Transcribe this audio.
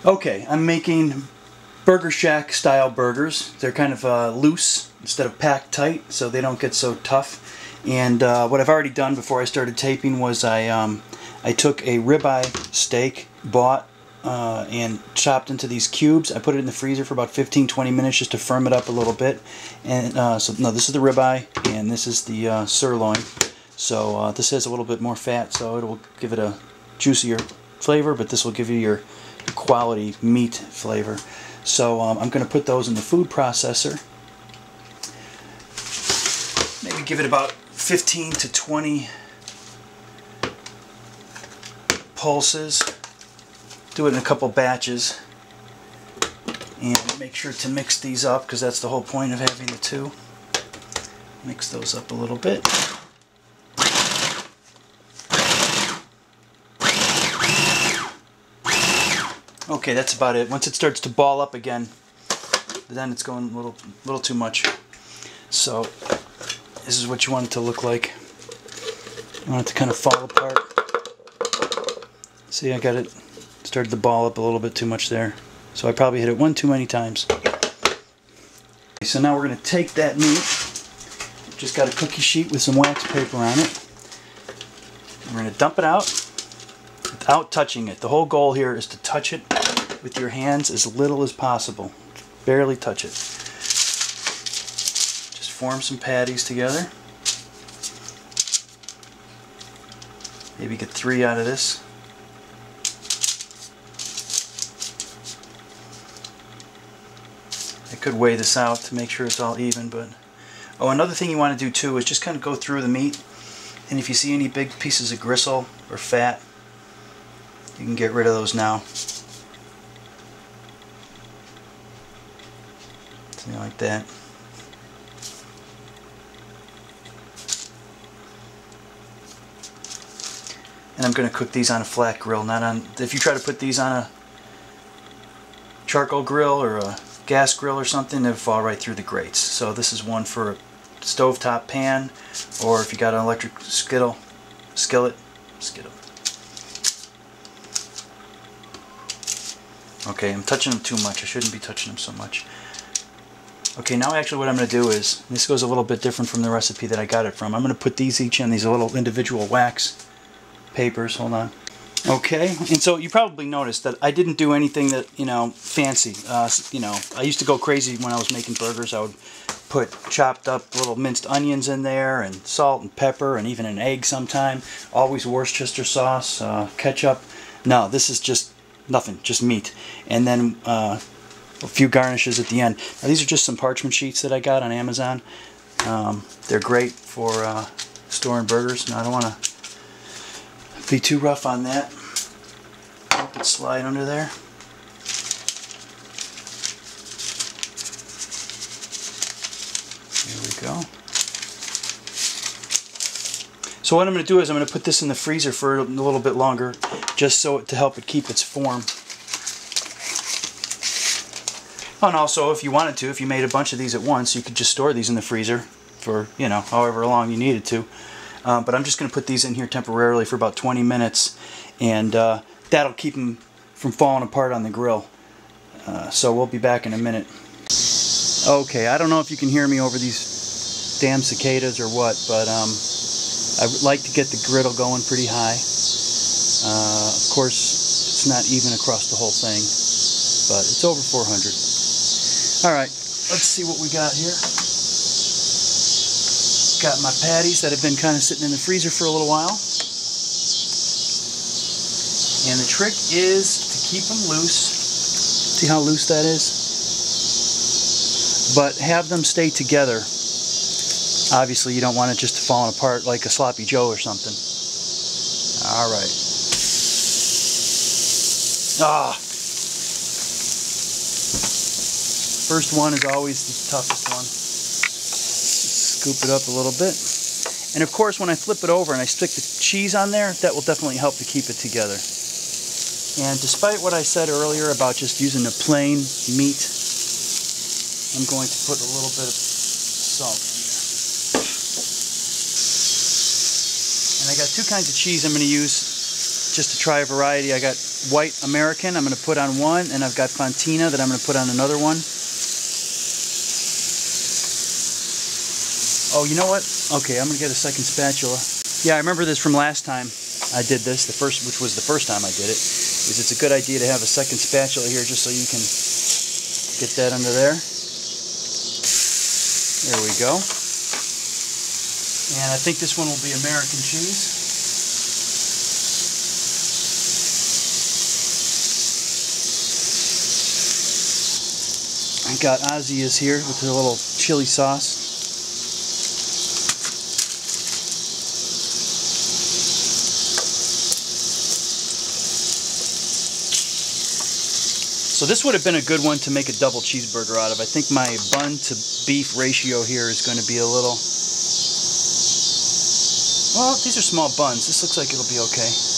Okay, I'm making Burger Shack style burgers. They're kind of loose instead of packed tight, so they don't get so tough. And what I've already done before I started taping was I took a ribeye steak, bought and chopped into these cubes. I put it in the freezer for about 15-20 minutes just to firm it up a little bit. And so no, this is the ribeye and this is the sirloin. So this has a little bit more fat, so it will give it a juicier flavor, but this will give you your quality meat flavor. So I'm going to put those in the food processor. Maybe give it about 15 to 20 pulses. Do it in a couple batches. And make sure to mix these up, because that's the whole point of having the two. Mix those up a little bit. Okay, that's about it. Once it starts to ball up again, then it's going a little too much. So this is what you want it to look like. You want it to kind of fall apart. See, I got it started to ball up a little bit too much there. So I probably hit it one too many times. Okay, so now we're going to take that meat. Just got a cookie sheet with some wax paper on it. We're going to dump it out without touching it. The whole goal here is to touch it with your hands as little as possible. Barely touch it. Just form some patties together. Maybe get 3 out of this. I could weigh this out to make sure it's all even, but oh, another thing you want to do too is just kind of go through the meat, and if you see any big pieces of gristle or fat, you can get rid of those now. Something like that. And I'm going to cook these on a flat grill, not on. If you try to put these on a charcoal grill or a gas grill or something, they'll fall right through the grates. So this is one for a stovetop pan, or if you got an electric skillet. Okay, I'm touching them too much. I shouldn't be touching them so much. Okay, now actually what I'm going to do is, this goes a little bit different from the recipe that I got it from. I'm going to put these each in these little individual wax papers. Hold on. Okay, and so you probably noticed that I didn't do anything that, fancy. I used to go crazy when I was making burgers. I would put chopped up little minced onions in there, and salt and pepper, and even an egg sometime. Always Worcestershire sauce, ketchup. No, this is just nothing, just meat. And then a few garnishes at the end. Now these are just some parchment sheets that I got on Amazon. They're great for storing burgers. Now I don't want to be too rough on that. Help it slide under there. Here we go. So what I'm going to do is I'm going to put this in the freezer for a little bit longer, just so to help it keep its form. And also, if you wanted to, if you made a bunch of these at once, you could just store these in the freezer for, however long you needed to. But I'm just going to put these in here temporarily for about 20 minutes, and that'll keep them from falling apart on the grill. So we'll be back in a minute. Okay, I don't know if you can hear me over these damn cicadas or what, but I like to get the griddle going pretty high. Of course, it's not even across the whole thing, but it's over 400. Alright, let's see what we got here. Got my patties that have been kind of sitting in the freezer for a little while. And the trick is to keep them loose. See how loose that is? But have them stay together. Obviously you don't want it just falling apart like a sloppy Joe or something. Alright. First one is always the toughest one. Scoop it up a little bit. And of course when I flip it over and I stick the cheese on there, that will definitely help to keep it together. And despite what I said earlier about just using a plain meat, I'm going to put a little bit of salt in there. And I got two kinds of cheese I'm going to use. just to try a variety. I got white American I'm going to put on one, and I've got Fontina that I'm going to put on another one. Oh, you know what? Okay, I'm going to get a second spatula. Yeah, I remember this from last time I did this, which was the first time I did it. It's a good idea to have a second spatula here just so you can get that under there. There we go. And I think this one will be American cheese. I got Ozzy's here with a little chili sauce. So this would have been a good one to make a double cheeseburger out of. I think my bun to beef ratio here is going to be a little... Well, these are small buns. This looks like it'll be okay.